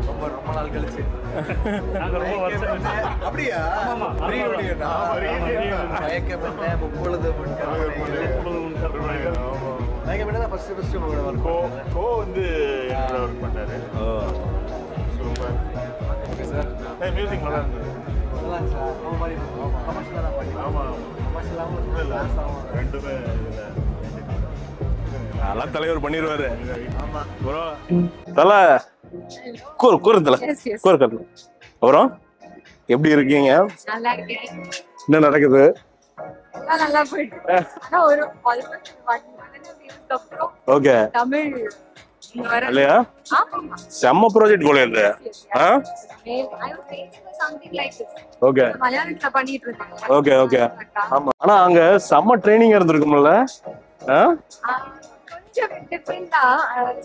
ரொம்ப நாள் கழிச்சு அப்படியா? மியூசிக் நல்லா இருந்தது. நல்லா தலைவர் பண்ணிடுவாரு. தலை அப்புறம் எப்படி இருக்கீங்க? என்ன நடக்குது? ஓகே இல்லையா? செம்ம ப்ராஜெக்ட் போல இருக்கு. Okay okay okay. ஆமா, ஆனா அங்க செம்ம ட்ரைனிங் இருந்திருக்கும்ல?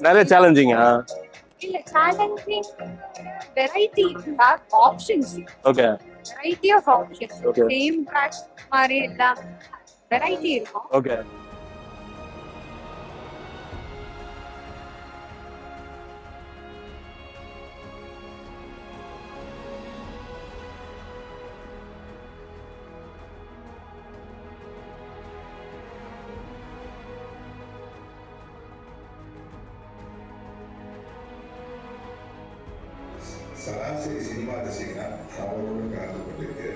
நிறைய சேலஞ்சிங்கா? இல்ல challenging variety options. Okay variety of options. Same track மாதிரி இல்ல, வெரைட்டி இருக்கும். ஓகே சராசரி சினிமா ரசிகனா அவரோடு கலந்து கொண்டிருக்கு.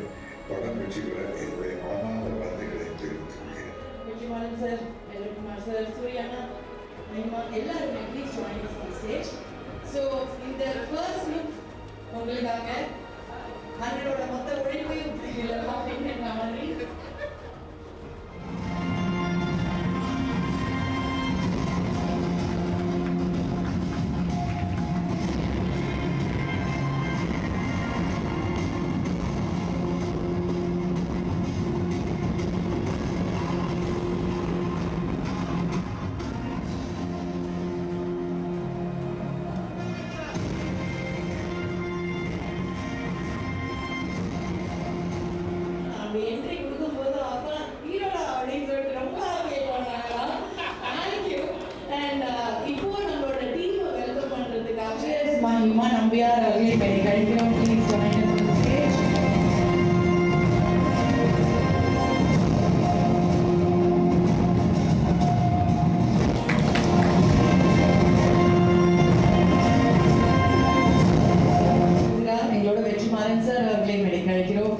படம் வெற்றி பெற என்னுடைய மனமார்ந்த வாழ்த்துக்களை தெரிவித்துள்ளேன். வெற்றிமாறன் சார், வெற்றிமாறன் சார், சூர்யானா, மணிமா எல்லாரும் please join us on stage. So இந்த ஃபர்ஸ்ட் லுக் உங்களுக்காக 100 ஓட மொத்த உழைப்பையும் இதெல்லாம் அப்படின்ற மாதிரி என்ட்ரி கொடுக்கும்போது அப்பா ஹீரோடா அப்படின்னு சொல்லிட்டு ரொம்ப கேட்பாங்க. தேங்க்யூ. அண்ட் இப்போ நம்மளோட டீமை வெல்கம் பண்றதுக்காக மகிமா நம்பியார் அவர்களை கழிக்கிறோம். Please join us on stage. எங்களோட வெற்றிமாறன் சார் அவர்களை கழிக்கிறோம்.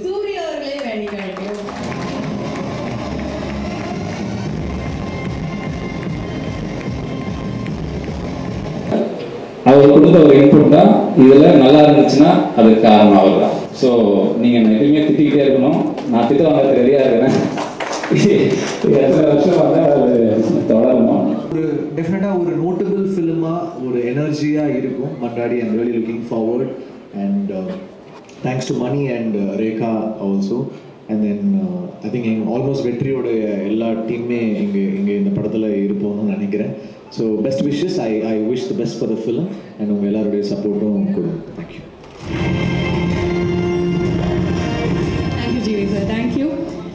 சூர்யா அவர்களே வேண்டி கிடைக்கிறோம். அவர் கொடுத்த ஒரு இன்புட் தான் இதில் நல்லா இருந்துச்சுன்னா அதுக்கு காரணம் அவர் தான். ஸோ நீங்கள் எப்பயுமே திட்டிக்கிட்டே இருக்கணும். நான் திட்டு வாங்க ரெடியாக இருக்கிறேன். எத்தனை வருஷம் வந்து அது தொடரணும். ஒரு டெஃபினட்டாக ஒரு நோட்டபிள் ஃபிலிமாக ஒரு எனர்ஜியாக இருக்கும் Mandaadi. I'm really looking forward. And thanks to Mani and Rekha also. And then I think almost வெற்றியோட எல்லா டீமே இங்கே இந்த படத்தில் இருப்போம்னு நினைக்கிறேன். So best wishes. I wish the best for the film. And உங்கள் எல்லாருடைய சப்போர்ட்டும் கொடுங்க. Thank you. Thank you GV sir, thank you.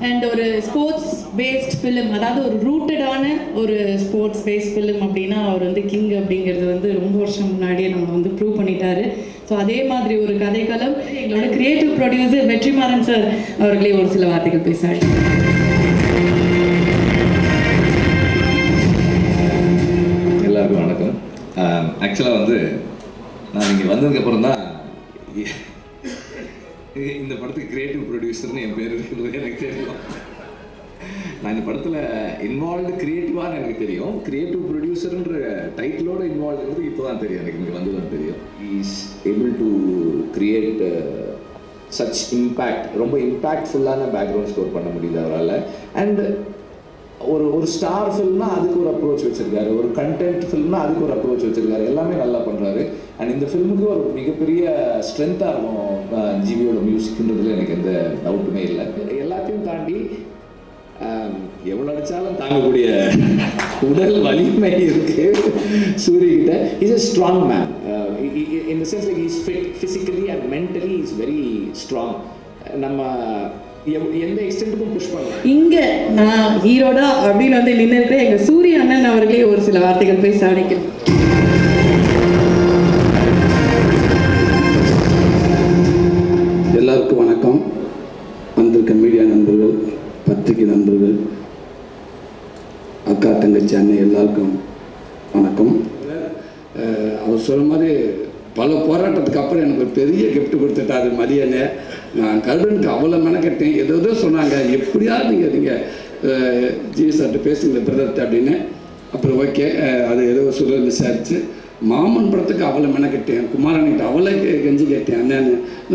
And ஒரு ஸ்போர்ட்ஸ் பேஸ்ட் ஃபிலிம், அதாவது ஒரு ரூட்டடான ஒரு ஸ்போர்ட்ஸ் பேஸ்ட் ஃபிலிம் அப்படின்னா அவர் வந்து கிங் அப்படிங்கிறது வந்து ரொம்ப வருஷம் முன்னாடியே நம்ம வந்து ப்ரூவ் பண்ணிட்டாரு. ஸோ அதே மாதிரி ஒரு கதைக்களம் எங்களோட கிரியேட்டிவ் ப்ரொடியூசர் வெற்றிமாறன் சார் அவர்களே ஒரு சில வார்த்தைகள் பேசாரு. எல்லாருக்கும் வணக்கம். ஆக்சுவலாக வந்து நான் இங்கே வந்ததுக்கப்புறம் தான் இந்த படத்துக்கு கிரியேட்டிவ் ப்ரொடியூசர்னு என் பேர் இருக்கிறது எனக்கு தெரியும். நான் இந்த படத்தில் இன்வால்வ்டு கிரியேட்டிவான்னு எனக்கு தெரியும். கிரியேட்டிவ் ப்ரொடியூசர்ன்ற டைட்டிலோட இன்வால்வ்ங்கிறது இப்போ தான் தெரியும். எனக்கு இங்கே வந்து தான் தெரியும். Is able to create such impact, ரொம்ப இம்பேக்ட்ஃபுல்லான பேக்ரவுண்ட் ஸ்கோர் பண்ண முடியுது அவரால். அண்ட் ஒரு ஸ்டார் ஃபில்ம்னா அதுக்கு ஒரு அப்ரோச் வச்சுருக்காரு, ஒரு கண்டென்ட் ஃபில்ம்னா அதுக்கு ஒரு அப்ரோச் வச்சுருக்காரு. எல்லாமே நல்லா பண்ணுறாரு. அண்ட் இந்த ஃபில்முக்கு ஒரு மிகப்பெரிய ஸ்ட்ரென்த்தாக இருக்கும் ஜிவியோட மியூசிக்ன்றதுல எனக்கு எந்த டவுட்டுமே இல்லை. எல்லாத்தையும் தாண்டி எவ்வளோ அடித்தாலும் தாங்கக்கூடிய உடல் வலிமை இருக்கு சூரியகிட்ட. Is a strong man in the sense like he is fit physically and mentally he is very strong. நம்ம எந்த எக்ஸ்டென்ட்டுக்கும் புஷ் பண்ணலாம். இங்க நான் ஹீரோடா அப்படின்னு வந்து நின்று இருக்கிற எங்க சூரிய அண்ணன் அவர்களே ஒரு சில வார்த்தைகள் பேச அழைக்கிறேன். எல்லாருக்கும் வணக்கம். வந்திருக்க மீடியா நண்பர்கள், பத்திரிகை நண்பர்கள், அக்கா தங்கச்சி அண்ணன் எல்லாருக்கும் வணக்கம். அவர் சொல்ற மாதிரி பல போராட்டத்துக்கு அப்புறம் எனக்கு ஒரு பெரிய கிஃப்ட் கொடுத்துட்டாரு மதியனே. நான் கருடனுக்கு அவ்வளோ மெனக்கட்டேன். ஏதோ சொன்னாங்க, எப்படியாவது நீங்கள் ஜி சார்ட்ட பேசுங்க பிரதர்ட்ட அப்படின்னு. அப்புறம் ஓகே, அது ஏதோ சொல்ல விசாரிச்சு மாமன் படத்துக்கு அவ்வளோ மெனக்கட்டேன். குமாரன்கிட்ட அவ்வளோ கெஞ்சி கேட்டேன். அண்ணன்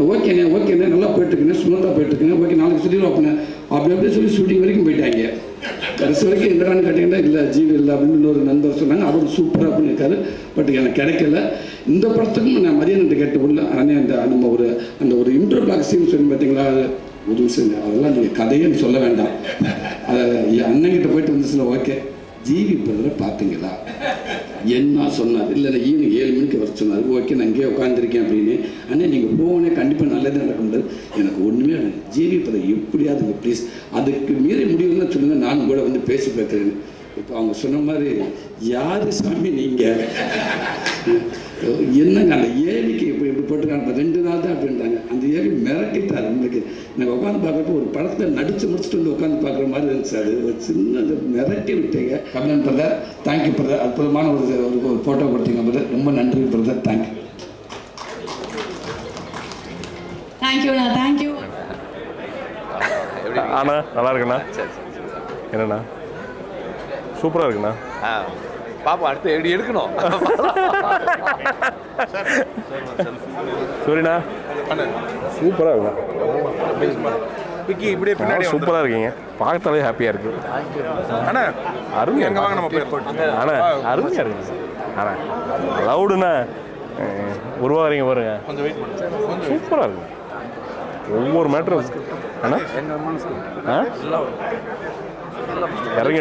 ஓகேண்ணே நல்லா போயிட்டுருக்கேன், சுமந்தா போயிட்டுருக்கேன், ஓகே நாளைக்கு சொல்லிடுவோம் அப்படின்னா அப்படியே சொல்லி ஷூட்டிங் வரைக்கும் போயிட்டாங்க. கடைசி வரைக்கும் எங்கடான்னு கேட்டிங்கன்னா இல்லை ஜீவ் இல்லை அப்படின்னு இன்னொரு நண்பர் சொன்னாங்க. அவர் சூப்பராக பண்ணியிருக்காரு. பட் எனக்கு கிடைக்கல. இந்த படத்துக்கும் நான் மதியானத்தை கேட்டு உள்ள ஆனால் நம்ம அந்த ஒரு இன்ட்ரோ பிளாக் சீன் சொல்லி பார்த்தீங்களா, ஒரு விஷயம் அதெல்லாம் நீங்கள் கதையன்னு சொல்ல வேண்டாம். அதை அண்ணங்கிட்ட போயிட்டு வந்துச்சுல ஓகே ஜிவி பிரதரை பார்த்தீங்களா என்ன சொன்னார். இல்லை ஈவினிங் 7 மணிக்கு வர சொன்னார். ஓகே நான் இங்கேயே உட்காந்துருக்கேன் அப்படின்னு. அண்ணே நீங்கள் போனே கண்டிப்பாக நல்லது நடக்க முடியாது. எனக்கு ஒன்றுமே ஜிவி பிரதர் எப்படியாவது ப்ளீஸ் அதுக்கு மீறி முடிவுன்னு சொல்லுங்கள், நானும் கூட வந்து பேசி பார்க்குறேன்னு. இப்போ அவங்க சொன்ன மாதிரி யார் சாமி நீங்கள் என்னங்க அந்த ஏவிக்கு இப்போ இப்படி போட்டுருக்காங்க 2 நாள் தான் அப்படின்றாங்க. அந்த ஏவி மிரட்டிட்டார். உங்களுக்கு எனக்கு உட்காந்து பார்க்குறப்ப ஒரு படத்தில் நடித்து முடிச்சுட்டு வந்து உட்காந்து பார்க்குற மாதிரி இருந்துச்சு. அது ஒரு சின்ன மிரட்டி விட்டீங்க. Kabilan brother, thank you brother. அற்புதமான ஒரு ஃபோட்டோ கொடுத்தீங்க பிரதர். ரொம்ப நன்றி பிரதர். தேங்க்யூ. தேங்க்யூண்ணா, தேங்க்யூ. அண்ணா நல்லா இருக்குண்ணா. என்னண்ணா சூப்பராக இருக்குண்ணா. பாப்பா அடுத்து எப்படி எடுக்கணும். சரிண்ணா சூப்பராக இருக்குண்ணா. இப்படியே பின்னாடி சூப்பராக இருக்கீங்க. பார்க்கத்தாலே ஹாப்பியாக இருக்கு. அண்ணா அருமையாக எங்கே வாங்க நம்ம பேர் போட்டு அண்ணா அருமையாக இருக்குது. அண்ணா லவுடுண்ணா உருவாகிறீங்க பாருங்க. கொஞ்சம் வெயிட் பண்ணுங்க. சூப்பராக இருக்கு. ஒவ்வொரு மேட்டரும் அண்ணா இறங்கி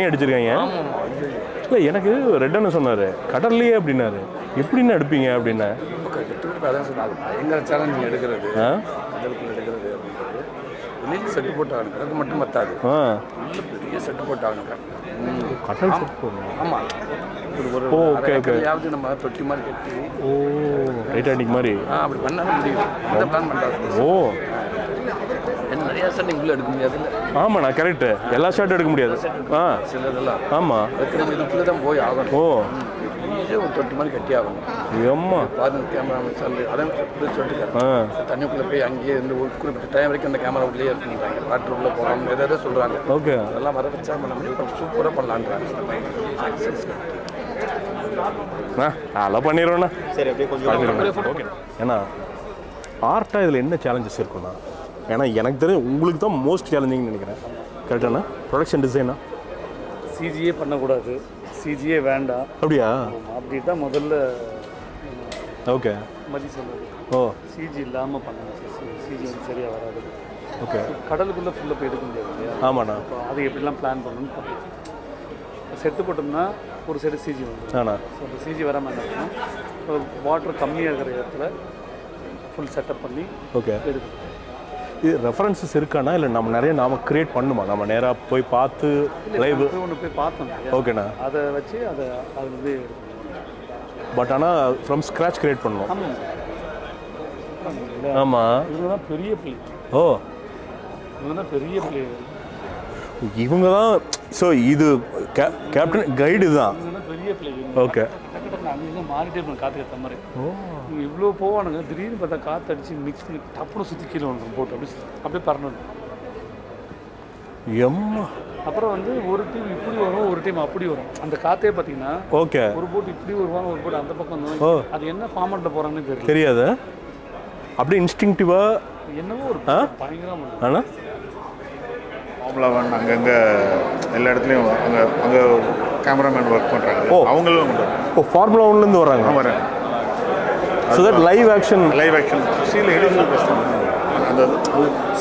அடிச்சிருக்காங்க. இல்லை எனக்கு ரெட்டன்னு சொன்னார் கடல்லையே அப்படின்னாரு. எப்படின்னு எடுப்பீங்க அப்படின்னா அதான் சொன்னார். எங்கள் சேலஞ்சிங் எடுக்கிறது கடலுக்குள்ள எடுக்கிறது அப்படின்றது வெளியே செட்டு போட்டாங்க. எனக்கு மட்டும் பத்தாது, நல்ல பெரிய செட்டு போட்டாங்க. கடல் செட் போடணும். ஆமாம், நம்ம தொட்டி மாதிரி கட்டி டைட்டானிக் மாதிரி அப்படி பண்ணாலும் முடியும். அந்த பிளான் பண்ணுறாங்க. ஓ என்ன நிறையா ஷாட் உள்ள எடுக்க முடியாது. ஆமாண்ணா கரெக்டு. எல்லா ஷாட்டும் எடுக்க முடியாது. சிலதெல்லாம் ஆமாம். அதுக்கு நம்ம இதுக்குள்ளே தான் போய் ஆகணும். ஓ ஒரு தொட்டி மாதிரி கட்டி ஆகணும். எம்மா பாருங்க கேமரா சொல்லி அதான் சொல்லிட்டு தண்ணிக்குள்ளே போய் அங்கேயே இருந்து ஒரு குறிப்பிட்ட டைம் வரைக்கும் அந்த கேமரா உள்ளே இருக்குன்றாங்க. வாட்டர் உள்ள போகணும் எதாவது சொல்கிறாங்க. ஓகே அதெல்லாம் வர வச்சா பண்ண முடியும். சூப்பராக பண்ணலான்றாங்க. அதெல்லாம் பண்ணிடுவோண்ணா. சரி அப்படியே கொஞ்சம் ஓகே. ஏன்னா ஆர்ட்டாக இதில் என்ன சேலஞ்சஸ் இருக்குண்ணா? ஏன்னா எனக்கு தெரியும் உங்களுக்கு தான் மோஸ்ட் சேலஞ்சிங்னு நினைக்கிறேன். கரெக்டாண்ணா? ப்ரொடக்ஷன் டிசைனா சிஜியே பண்ணக்கூடாது, சிஜியே வேண்டாம். அப்படியா? அப்படி தான் முதல்ல ஓகே மதி சொன்னது. ஓ சிஜி இல்லாமல் பண்ணணும். சிஜி வந்து சரியாக வராது. ஓகே கடலுக்குள்ளே ஃபுல்லாக போய் எடுக்க முடியாது இல்லையா? ஆமாண்ணா. இப்போ அது எப்படிலாம் பிளான் பண்ணணும்னு செட்டு போட்டோம்னா ஒரு சைடு சிஜி வந்து ஆண்ணா. ஸோ அந்த சிஜி வராமல் என்ன பண்ணணும், வாட்டர் கம்மியாக இருக்கிற இடத்துல ஃபுல் செட்டப் பண்ணி ஓகே எடுக்கணும். இது ரெஃபரன்சஸ் இருக்காண்ணா? இல்லை நம்ம நிறைய நாம கிரியேட் பண்ணுமா? நம்ம நேராக போய் பார்த்து லைவ் ஒன்று போய் பார்த்தோம். ஓகேண்ணா. அதை வச்சு அது வந்து பட் ஆனால் ஃப்ரம் ஸ்க்ராட்ச் கிரியேட் பண்ணணும். ஆமாம் ஆமாம். இவங்க தான் பெரிய பிள்ளை. ஓ இவங்க தான் பெரிய பிள்ளை. இவங்க தான். ஸோ இது கேப்டன் கைடு தான். பெரிய பிள்ளை. ஓகே அங்கே மாறிட்டே இருப்பேன் காற்று ஏற்ற மாதிரி. இவங்க இவ்வளோ போவானுங்க, திடீர்னு பார்த்தா காற்று அடிச்சு மிக்ஸ் பண்ணி டப்புனு சுற்றி கீழே வந்து போட்டு அப்படியே பறந்து. எம்மா. அப்புறம் வந்து ஒரு டீம் இப்படி வரும், ஒரு டீம் அப்படி வரும். அந்த காற்றே பார்த்தீங்கன்னா ஓகே ஒரு போட்டு இப்படி வருவாங்க, ஒரு போட்டு அந்த பக்கம் வந்து அது என்ன ஃபார்மெட்டில் போகிறாங்கன்னு தெரியாது. அப்படியே இன்ஸ்டிங்டிவாக என்னவோ ஒரு பயங்கரமாக ஆனா ஃபார்முலா 1 அங்கங்கே எல்லா இடத்துலையும் அங்கே கேமராமேன் ஒர்க் பண்ணுறாங்க. அவங்களும் ஃபார்முலா 1லேருந்து வர்றாங்க. வரேன். So that live action seal edition அந்த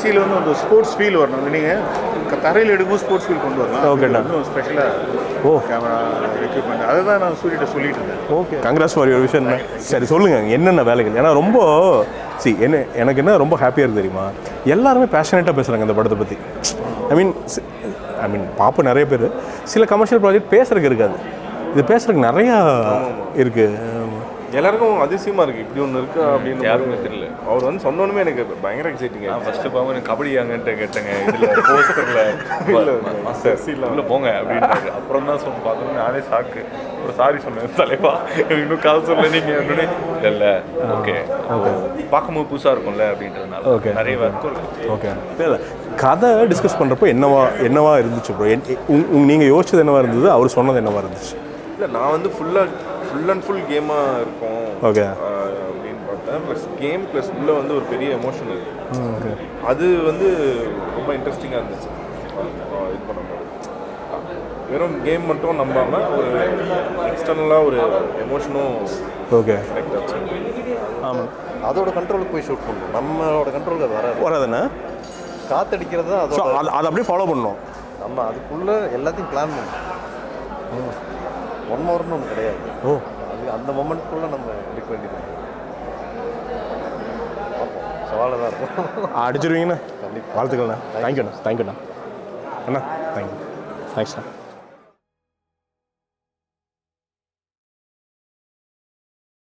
சீல் வந்து அந்த ஸ்போர்ட்ஸ் ஃபீல் வரணும். நீங்கள் தரையில் எடுக்கும் ஸ்போர்ட்ஸ் ஃபீல் கொண்டு வரலாம். ஓகேண்ணா. இன்னும் ஸ்பெஷலாக கேமரா எக்யூப்மெண்ட் அதை தான் நான் சொல்லிட்டு இருந்தேன். Okay, congrats for your vision. சரி சொல்லுங்கள் என்னென்ன வேலைகள். ஏன்னா ரொம்ப எனக்கு என்ன ரொம்ப ஹாப்பியாக இருக்குது தெரியுமா, எல்லாருமே பேஷனேட்டாக பேசுகிறாங்க இந்த படத்தை பற்றி. ஐ மீன் பார்ப்போம் நிறைய பேர். சில கமர்ஷியல் ப்ராஜெக்ட் பேசுறதுக்கு இருக்காது, இது பேசுறதுக்கு நிறையா இருக்குது. எல்லாருக்கும் அதிசயமாக இருக்குது இப்படி ஒன்று இருக்கா அப்படின்னு யாருமே தெரியல. அவர் வந்து சொன்னோன்னுமே எனக்கு பயங்கர எக்ஸைட்டிங். ஃபஸ்ட்டு பார்க்க எனக்கு கபடி ஆங்கன்ட்டு கேட்டேங்க, இதில் போஸ்டரில் இல்லை போங்க அப்படின்னு. அப்புறம் தான் சொன்ன பார்க்கணும், நானே ஷாக்கு. ஒரு சாரி சொன்னேன், தலைவா இன்னும் காசு சொல்ல நீங்கள் இல்லை ஓகே பார்க்கும்போது புதுசாக இருக்கும்ல அப்படின்றதுனால. ஓகே, நிறைய ஒர்க்கும் இருக்குது. ஓகே, இல்லை கதை டிஸ்கஸ் பண்ணுறப்போ என்னவா இருந்துச்சு ப்ரோ? நீங்கள் யோசிச்சது என்னவா இருந்தது, அவர் சொன்னது என்னவா இருந்துச்சு? இல்லை நான் வந்து ஃபுல் அண்ட் ஃபுல் கேமாக இருக்கும் ஓகே அப்படின்னு பார்த்தேன். ப்ளஸ் கேம் ப்ளஸ் உள்ளே வந்து ஒரு பெரிய எமோஷன் இருக்குது. அது வந்து ரொம்ப இன்ட்ரெஸ்டிங்காக இருந்துச்சு. இது பண்ணும்போது வெறும் கேம் மட்டும் நம்பாமல் ஒரு எக்ஸ்டர்னலாக ஒரு எமோஷனும் ஓகே ஆமாம், அதோட கண்ட்ரோலுக்கு போய் ஷூட் பண்ணணும். நம்மளோட கண்ட்ரோலுக்கு அது வராதுண்ணா. காற்றடிக்கிறது தான் அதை அப்படியே ஃபாலோ பண்ணணும். நம்ம அதுக்குள்ளே எல்லாத்தையும் பிளான் பண்ணணும். ஒன் ஹவர்னு ஒன்று கிடையாது. அது அந்த மொமெண்ட்குள்ளே நம்ம எடுக்க வேண்டியது. சவாலாக தான் இருக்கும். அடிச்சிருவீங்கண்ணா. வாழ்த்துக்கள்ண்ணா. தேங்க்யூண்ணா. தேங்க்யூண்ணா அண்ணா. தேங்க்யூ. தேங்க்ஸ்ண்ணா.